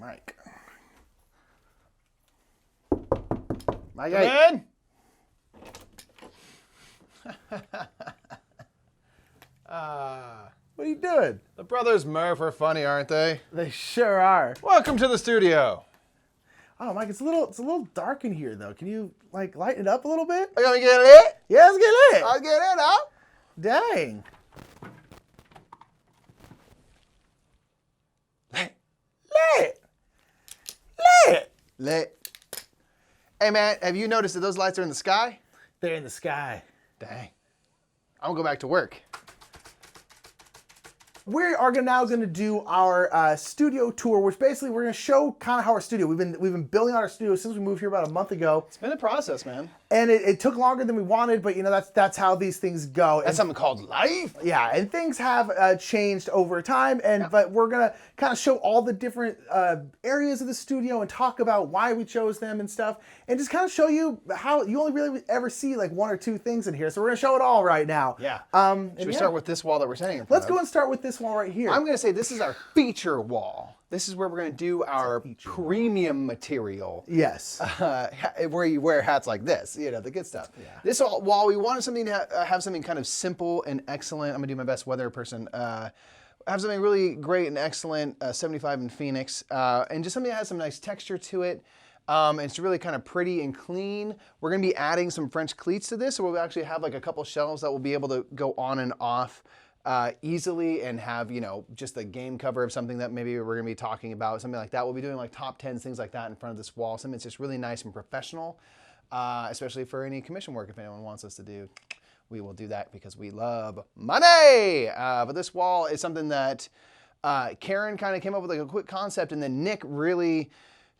Mike. Come in. What are you doing? The brothers Murph are funny, aren't they? They sure are. Welcome to the studio. Oh, Mike, it's a little dark in here though. Can you like lighten it up a little bit? Are you gonna get lit? Yeah, let's get lit. I'll get in, huh? Dang. Lit. Hey man, have you noticed that those lights are in the sky? They're in the sky. Dang. I'm gonna go back to work. We are now going to do our studio tour, which basically we're going to show kind of how our studio. We've been building out our studio since we moved here about a month ago. It's been a process, man. And it took longer than we wanted, but you know that's how these things go. That's something called life. Yeah, and things have changed over time, but we're gonna kind of show all the different areas of the studio and talk about why we chose them and stuff, and just kind of show you how you only really ever see like one or two things in here. So we're gonna show it all right now. Yeah. Should we yeah. start with this wall that we're standing in front Let's of? go and start with this wall right here. I'm gonna say this is our feature wall. This is where we're gonna do our premium material. Yes. Where you wear hats like this, you know, the good stuff. Yeah. This wall, we wanted something to have something kind of simple and excellent. I'm gonna do my best weather person. Have something really great and excellent, 75 in Phoenix, and just something that has some nice texture to it. It's really kind of pretty and clean. We're gonna be adding some French cleats to this, so we'll actually have like a couple shelves that will be able to go on and off easily and have, you know, just the game cover of something that maybe we're gonna be talking about, something like that. We'll be doing like top 10s, things like that in front of this wall. Something that's just really nice and professional, especially for any commission work if anyone wants us to do. We will do that because we love money. But this wall is something that Karen kind of came up with like a quick concept, and then Nick really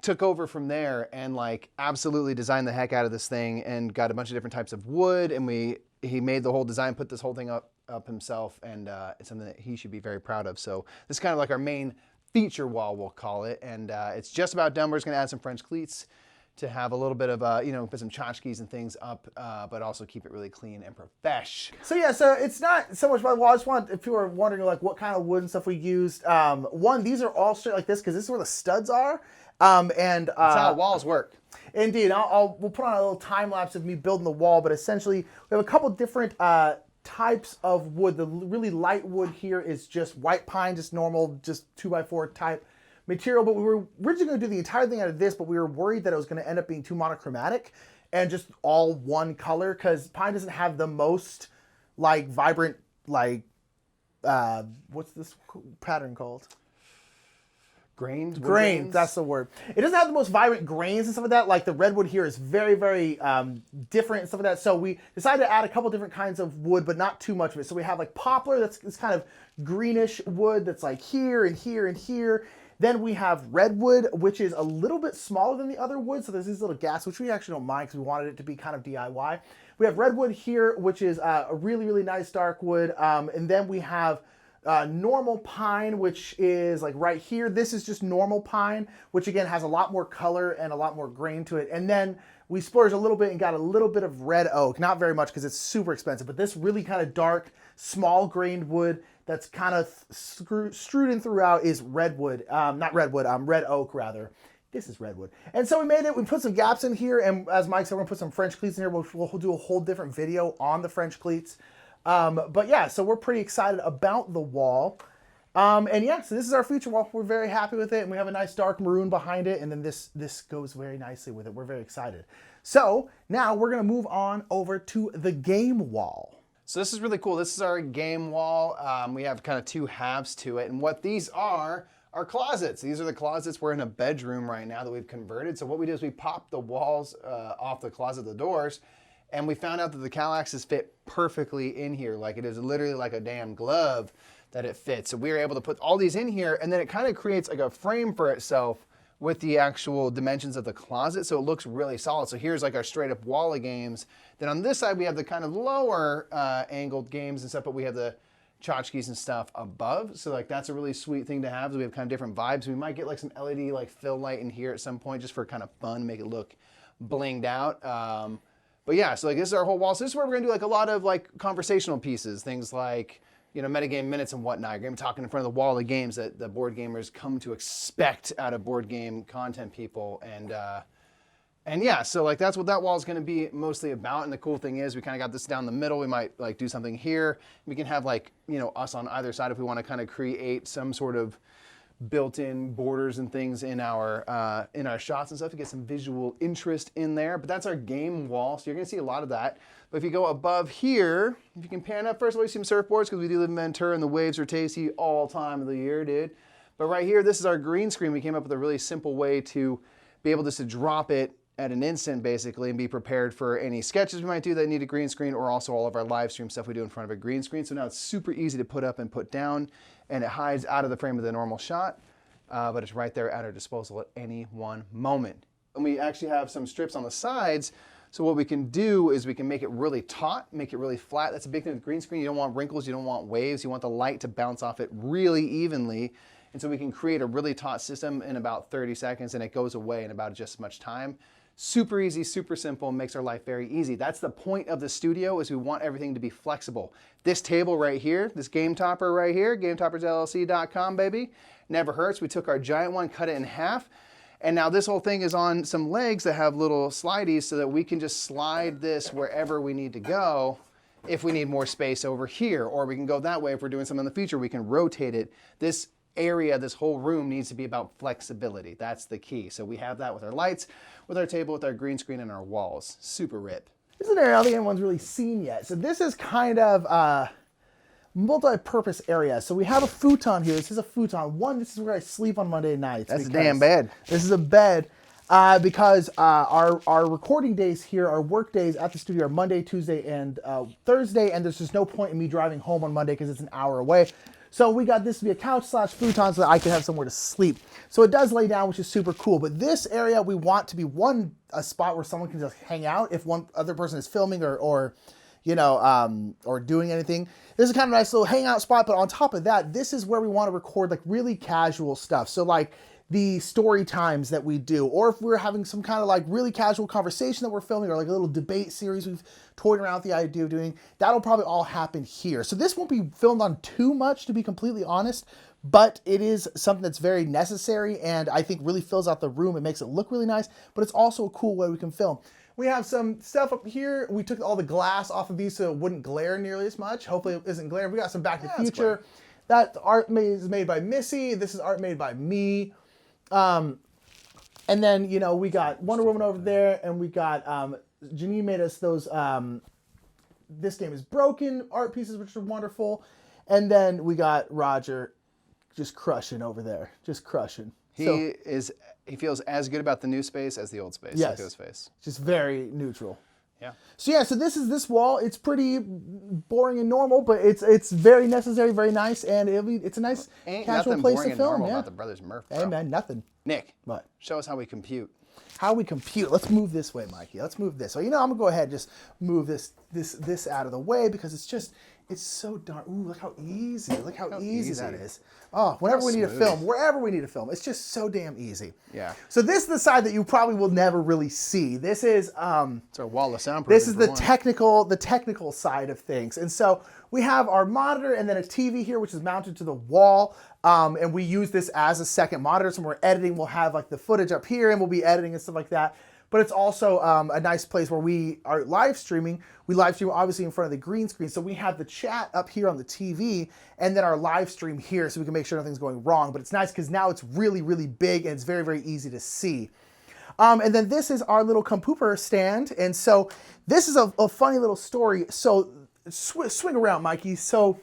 took over from there and like absolutely designed the heck out of this thing and got a bunch of different types of wood, and he made the whole design, put this whole thing up himself, and it's something that he should be very proud of. So this is kind of like our main feature wall, we'll call it, and it's just about done. We're just gonna add some French cleats to have a little bit of, you know, put some tchotchkes and things up, but also keep it really clean and profesh. So yeah, so it's not so much about the wall. I just want, if you were wondering like what kind of wood and stuff we used, one, these are all straight like this because this is where the studs are. That's how walls work. Indeed. We'll put on a little time lapse of me building the wall, but essentially we have a couple different types of wood. The really light wood here is just white pine, just normal, just 2x4 type material, but we were originally going to do the entire thing out of this, but we were worried that it was going to end up being too monochromatic and just all one color, because pine doesn't have the most like vibrant, like what's this pattern called? Grains, that's the word. It doesn't have the most vibrant grains and stuff like that. Like the redwood here is very, very different and stuff like that. So we decided to add a couple different kinds of wood, but not too much of it. So we have like poplar, that's this kind of greenish wood that's like here and here and here. Then we have redwood, which is a little bit smaller than the other wood. So there's these little gaps, which we actually don't mind because we wanted it to be kind of DIY. We have redwood here, which is a really, really nice dark wood. And then we have normal pine, which is like right here. This is just normal pine, which again has a lot more color and a lot more grain to it. And then we splurged a little bit and got a little bit of red oak. Not very much because it's super expensive, but this really kind of dark, small grained wood that's kind of strewed in throughout is redwood. Not redwood, red oak rather. This is redwood. And so we made it, we put some gaps in here, and as Mike said, we're gonna put some French cleats in here. We'll do a whole different video on the French cleats. But yeah, so we're pretty excited about the wall. And yeah, so this is our feature wall. We're very happy with it, and we have a nice dark maroon behind it, and then this goes very nicely with it. We're very excited. So now we're gonna move on over to the game wall. So this is really cool. This is our game wall. We have kind of two halves to it, and what these are closets. These are the closets. We're in a bedroom right now that we've converted. So what we do is we pop the walls off the closet, the doors, and we found out that the Kallaxes fit perfectly in here. Like it is literally like a damn glove that it fits. So we were able to put all these in here, and then it kind of creates like a frame for itself with the actual dimensions of the closet, so it looks really solid. So here's like our straight up wall of games. Then on this side, we have the kind of lower angled games and stuff, but we have the tchotchkes and stuff above. So like that's a really sweet thing to have. So we have kind of different vibes. We might get like some LED like fill light in here at some point just for kind of fun, make it look blinged out. But yeah, so like this is our whole wall. So this is where we're gonna do like a lot of like conversational pieces, things like metagame minutes and whatnot. You're going to be talking in front of the wall of games that the board gamers come to expect out of board game content people. And yeah, so like that's what that wall is going to be mostly about. And the cool thing is we kind of got this down the middle. We might like do something here. We can have like, us on either side if we want to kind of create some sort of built-in borders and things in our shots and stuff to get some visual interest in there. But that's our game wall, so you're going to see a lot of that. But if you go above here, if you can pan up, first of all, you see some surfboards because we do live in Ventura and the waves are tasty all time of the year, dude. But right here, this is our green screen. We came up with a really simple way to be able just to drop it at an instant, basically, and be prepared for any sketches we might do that need a green screen, or also all of our live stream stuff we do in front of a green screen. So now it's super easy to put up and put down, and it hides out of the frame of the normal shot, but it's right there at our disposal at any one moment. And we actually have some strips on the sides, so what we can do is we can make it really taut, make it really flat. That's a big thing with green screen. You don't want wrinkles, you don't want waves, you want the light to bounce off it really evenly. And so we can create a really taut system in about 30 seconds, and it goes away in about just as much time. Super easy, super simple, makes our life very easy. That's the point of the studio, is we want everything to be flexible. This table right here, this game topper right here, gametoppersllc.com, baby, never hurts. We took our giant one, cut it in half, and now this whole thing is on some legs that have little slideys so that we can just slide this wherever we need to go if we need more space over here, or we can go that way if we're doing something in the future, we can rotate it. This area, this whole room needs to be about flexibility. That's the key. So we have that with our lights, with our table, with our green screen, and our walls. Super rip. This is an area I don't think anyone's really seen yet. So this is kind of a multi-purpose area. So we have a futon here. This is a futon. This is where I sleep on Monday nights. That's a damn bed. This is a bed because our recording days here, our work days at the studio are Monday, Tuesday, and Thursday, and there's just no point in me driving home on Monday because it's an hour away. So we got this to be a couch / futon so that I can have somewhere to sleep. So it does lay down, which is super cool. But this area we want to be a spot where someone can just hang out if one other person is filming or doing anything. This is kind of a nice little hangout spot. But on top of that, this is where we want to record like really casual stuff. So like the story times that we do, or if we're having some kind of like really casual conversation that we're filming, or like a little debate series we've toyed around with the idea of doing, that'll probably all happen here. So this won't be filmed on too much, to be completely honest, but it is something that's very necessary and I think really fills out the room. It makes it look really nice, but it's also a cool way we can film. We have some stuff up here. We took all the glass off of these so it wouldn't glare nearly as much. Hopefully it isn't glaring. We got some Back to the Future. That art is made by Missy. This is art made by me. And then, we got Wonder Woman over there, and we got, Janine made us those, This Game is Broken art pieces, which are wonderful. And then we got Roger just crushing over there, just crushing. He feels as good about the new space as the old space. Yes. Like his face. Just very neutral. Yeah. So this is this wall. It's pretty boring and normal, but it's very necessary, very nice, and it's a nice casual place to film. About the brothers Murph. Hey man, nothing. Nick, What? show us how we compute. How we compute. Let's move this way, Mikey. Let's move this. So I'm gonna go ahead and just move this out of the way because it's so dark. Ooh, look how easy. Look how easy that is. Oh, whenever we need to film, wherever we need to film, it's just so damn easy. Yeah. So this is the side that you probably will never really see. This is It's our wall of soundproofing. This is the technical side of things. And so we have our monitor and then a TV here, which is mounted to the wall. And we use this as a second monitor. So when we're editing, we'll have like the footage up here and we'll be editing and stuff like that. But it's also a nice place where we are live streaming. We live stream obviously in front of the green screen. So we have the chat up here on the TV and then our live stream here so we can make sure nothing's going wrong. But it's nice because now it's really, really big and it's very, very easy to see. And then this is our little Compooper stand. And so this is a funny little story. So swing around, Mikey. So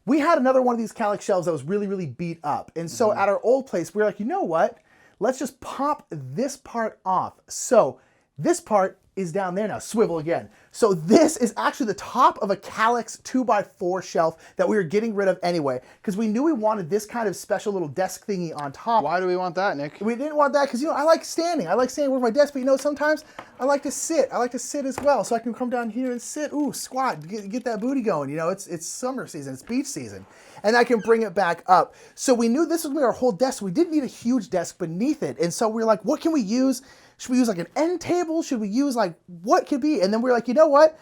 we had another one of these Calyx shelves that was really, really beat up. And so at our old place, we were like, you know what? Let's just pop this part off. So this part is down there now. Swivel again. So this is actually the top of a Calyx 2x4 shelf that we were getting rid of anyway, because we knew we wanted this kind of special little desk thingy on top. Why do we want that, Nick? We didn't want that because, I like standing. I like standing over my desk, but sometimes I like to sit. I like to sit as well. So I can come down here and sit. Ooh, squat, get that booty going. It's summer season, it's beach season. And I can bring it back up. So we knew this was going to be our whole desk. We didn't need a huge desk beneath it. And so we were like, what can we use? Should we use like an end table? Should we use like, what could be? And then we were like, you know what?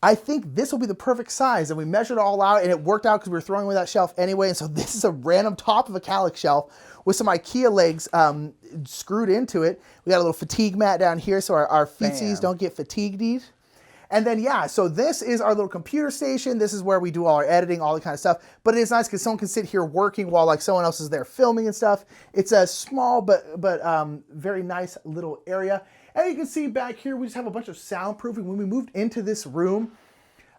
I think this will be the perfect size. And we measured it all out, and it worked out because we were throwing away that shelf anyway. And so this is a random top of a Calyx shelf with some IKEA legs screwed into it. We got a little fatigue mat down here so our feetsies don't get fatigued. And then, yeah, so this is our little computer station. This is where we do all our editing, all that kind of stuff. But it's nice because someone can sit here working while like someone else is there filming and stuff. It's a small but very nice little area. And you can see back here, we just have a bunch of soundproofing. When we moved into this room,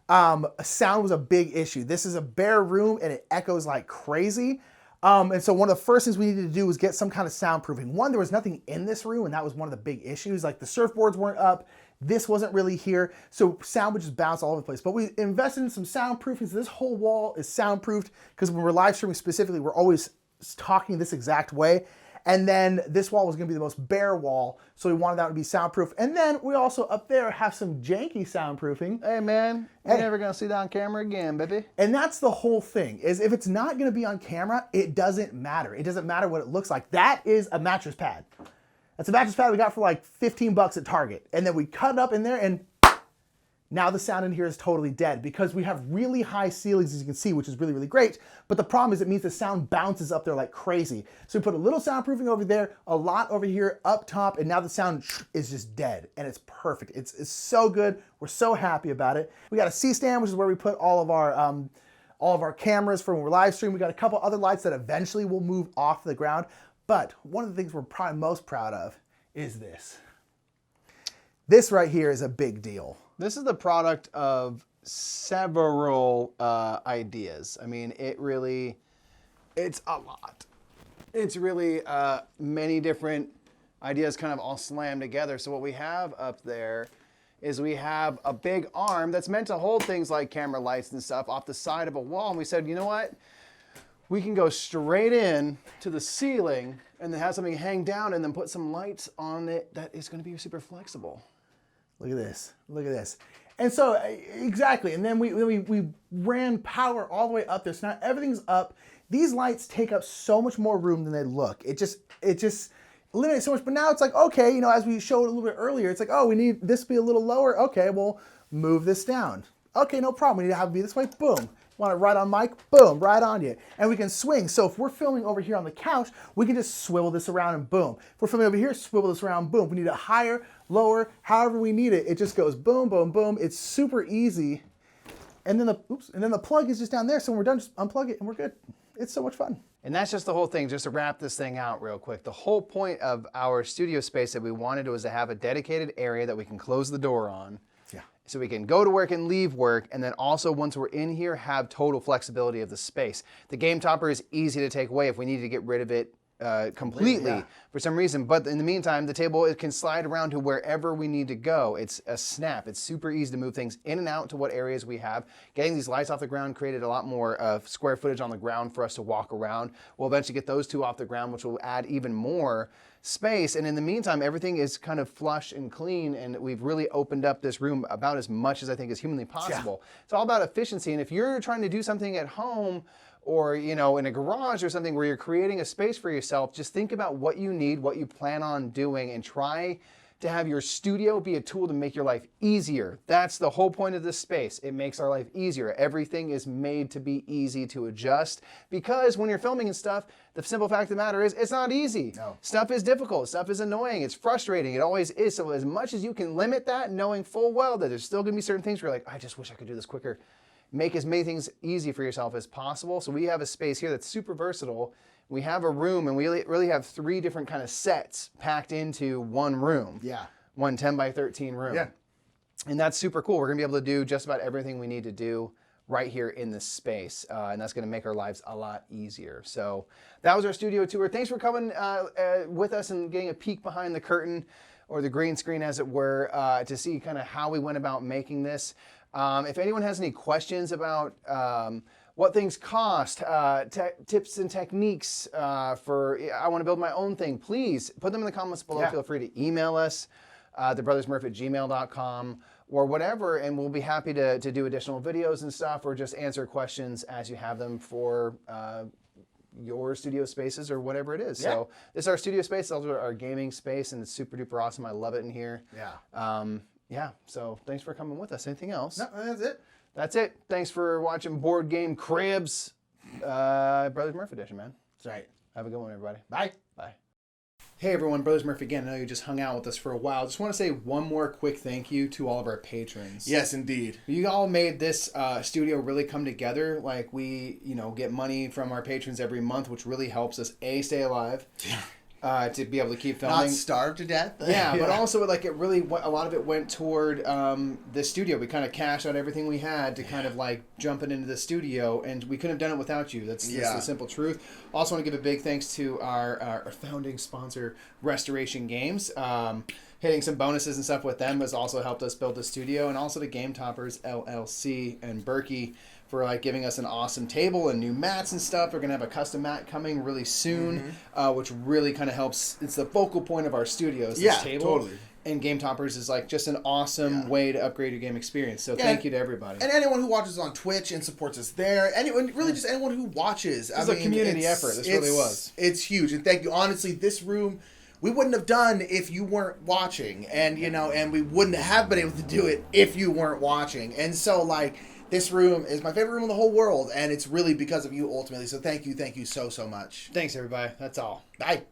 sound was a big issue. This is a bare room and it echoes like crazy. And so one of the first things we needed to do was get some kind of soundproofing. One, there was nothing in this room, and that was one of the big issues. Like the surfboards weren't up. This wasn't really here. So sound would just bounce all over the place. But we invested in some soundproofing. So this whole wall is soundproofed because when we're live streaming specifically, we're always talking this exact way. And then this wall was going to be the most bare wall, so we wanted that to be soundproof. And then we also up there have some janky soundproofing. Hey man, you're never going to see that on camera again, baby. And that's the whole thing, is if it's not going to be on camera, it doesn't matter. It doesn't matter what it looks like. That is a mattress pad. That's a mattress pad we got for like 15 bucks at Target. And then we cut it up in there, and now the sound in here is totally dead because we have really high ceilings, as you can see, which is really, really great. But the problem is it means the sound bounces up there like crazy. So we put a little soundproofing over there, a lot over here up top, and now the sound is just dead, and it's perfect. It's so good. We're so happy about it. We got a C-stand, which is where we put all of our cameras for when we're live streaming. We got a couple other lights that eventually will move off the ground. But one of the things we're probably most proud of is this. This right here is a big deal. This is the product of several ideas. I mean, it's a lot. It's really many different ideas kind of all slammed together. So what we have up there is we have a big arm that's meant to hold things like camera lights and stuff off the side of a wall. And we said, you know what? We can go straight in to the ceiling and then have something hang down and then put some lights on it that is going to be super flexible. Look at this. Look at this. And so, exactly. And then we ran power all the way up there. So now everything's up. These lights take up so much more room than they look. It just eliminates so much. But now it's like, okay, you know, as we showed a little bit earlier, it's like, oh, we need this to be a little lower. Okay, we'll move this down. Okay, no problem. We need to have it be this way. Boom. Want it right on mic? Boom, right on you. And we can swing. So if we're filming over here on the couch, we can just swivel this around and boom. If we're filming over here, swivel this around, boom. If we need it higher, lower, however we need it. It just goes boom, boom, boom. It's super easy. And then the plug is just down there. So when we're done, just unplug it and we're good. It's so much fun. And that's just the whole thing. Just to wrap this thing out real quick. The whole point of our studio space that we wanted was to have a dedicated area that we can close the door on. So we can go to work and leave work, and then also once we're in here, have total flexibility of the space. The game topper is easy to take away if we need to get rid of it completely for some reason. But in the meantime, the table, it can slide around to wherever we need to go. It's a snap. It's super easy to move things in and out to what areas we have. Getting these lights off the ground created a lot more square footage on the ground for us to walk around. We'll eventually get those two off the ground, which will add even more space. And in the meantime, everything is kind of flush and clean, and we've really opened up this room about as much as I think is humanly possible. Yeah. It's all about efficiency. And if you're trying to do something at home or, you know, in a garage or something where you're creating a space for yourself, just think about what you need, what you plan on doing, and try to have your studio be a tool to make your life easier. That's the whole point of this space. It makes our life easier. Everything is made to be easy to adjust, because when you're filming and stuff, the simple fact of the matter is it's not easy. No. Stuff is difficult. Stuff is annoying. It's frustrating. It always is. So as much as you can limit that, knowing full well that there's still going to be certain things where you're like, I just wish I could do this quicker. Make as many things easy for yourself as possible. So we have a space here that's super versatile. We have a room, and we really have 3 different kind of sets packed into one room. Yeah. One 10 by 13 room. Yeah. And that's super cool. We're going to be able to do just about everything we need to do right here in this space. And that's going to make our lives a lot easier. So that was our studio tour. Thanks for coming with us and getting a peek behind the curtain, or the green screen as it were, to see kind of how we went about making this. If anyone has any questions about what things cost, tips and techniques for, I want to build my own thing, please put them in the comments below. Yeah. Feel free to email us, thebrothersmurph@gmail.com or whatever, and we'll be happy to do additional videos and stuff, or just answer questions as you have them for your studio spaces or whatever it is. Yeah. So this is our studio space, also our gaming space, and it's super duper awesome. I love it in here. Yeah. Yeah, so thanks for coming with us. Anything else? No, that's it. That's it. Thanks for watching Board Game Cribs, Brothers Murph edition, man. That's right. Have a good one, everybody. Bye. Bye. Hey everyone, Brothers Murph again. I know you just hung out with us for a while. Just want to say one more quick thank you to all of our patrons. Yes, indeed. You all made this studio really come together. Like we, get money from our patrons every month, which really helps us stay alive. To be able to keep filming. Not starve to death. Yeah, but also like a lot of it went toward the studio. We kind of cashed out everything we had to kind of like jump it into the studio, and we couldn't have done it without you. That's the simple truth. Also want to give a big thanks to our founding sponsor, Restoration Games. Hitting some bonuses and stuff with them has also helped us build the studio, and also to Game Toppers LLC and Berkey for like giving us an awesome table and new mats and stuff. We're gonna have a custom mat coming really soon, which really kind of helps. It's the focal point of our studio. Is this table. Totally. And Game Toppers is like just an awesome way to upgrade your game experience. So thank you to everybody. And anyone who watches on Twitch and supports us there. Anyone, really just anyone who watches. It's a community effort. This really was. It's huge. And thank you. Honestly, this room we wouldn't have done if you weren't watching. And, and we wouldn't have been able to do it if you weren't watching. And so, like, this room is my favorite room in the whole world. And it's really because of you ultimately. So thank you so, so much. Thanks, everybody. That's all. Bye.